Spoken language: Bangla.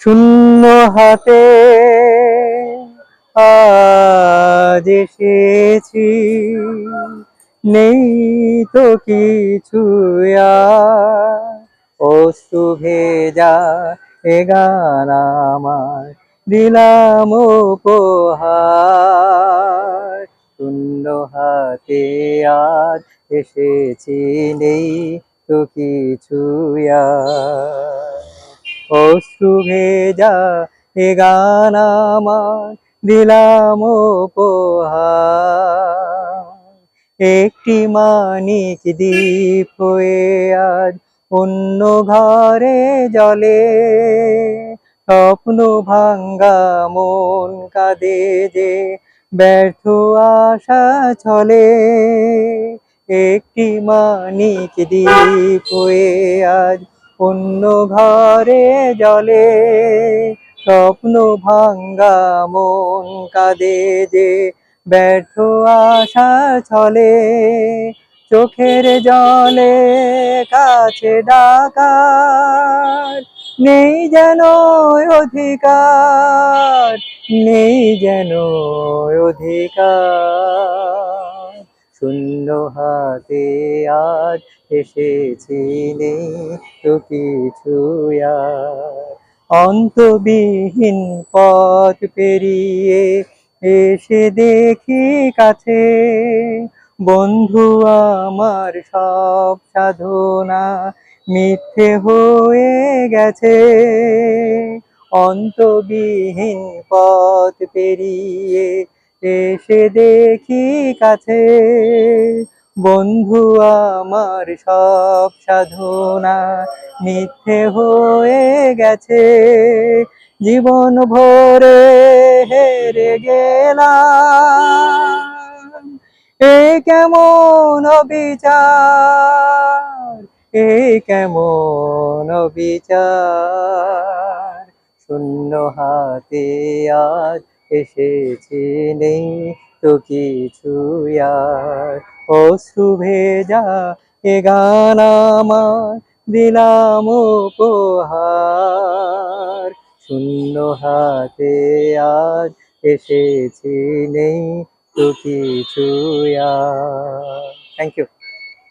শূন্য হাতে আজ এসেছি, নেই তো কিছু আর। অশ্রু ভেজা এ গান আমার দিলাম উপহার। শূন্য হাতে আজ এসেছি, নেই তো কিছু আর। অশ্রু ভেজা এ গান আমার দিলাম উপহার। একটি মানিক দ্বীপ হয়ে আজ অন্য ঘরে জলে, স্বপ্ন ভাঙ্গা মন কাঁদে যে ব্যর্থ আশা ছলে। একটি মানিক দ্বীপ হয়ে আজ অন্য ঘরে জলে, স্বপ্ন ভাঙ্গা মন কাঁদে যে ব্যর্থ আশা ছলে। চোখের জলে কাছে ডাকার নেই যেন অধিকার, নেই যেন অধিকার। শূন্য হাতে আজ এসেছি, নেই তো কিছু আর। অন্তবিহীন পথ পেরিয়ে এসে দেখি কাছে, বন্ধু আমার সব সাধনা মিথ্যে হয়ে গেছে। অন্তবিহীন পথ পেরিয়ে এসে দেখি কাছে, বন্ধু আমার সব সাধনা মিথ্যে হয়ে গেছে। জীবন ভরে হেরে গেলাম, এ কেমন বিচার, এ কেমন বিচার। শূন্য হাতে আজ এসেছি, নেই তো কিছু আর। অশ্রু ভেজা এ গান আমার দিলাম উপহার। শূন্য হাতে আজ এসেছি, নেই তো কিছু আর। Thank you.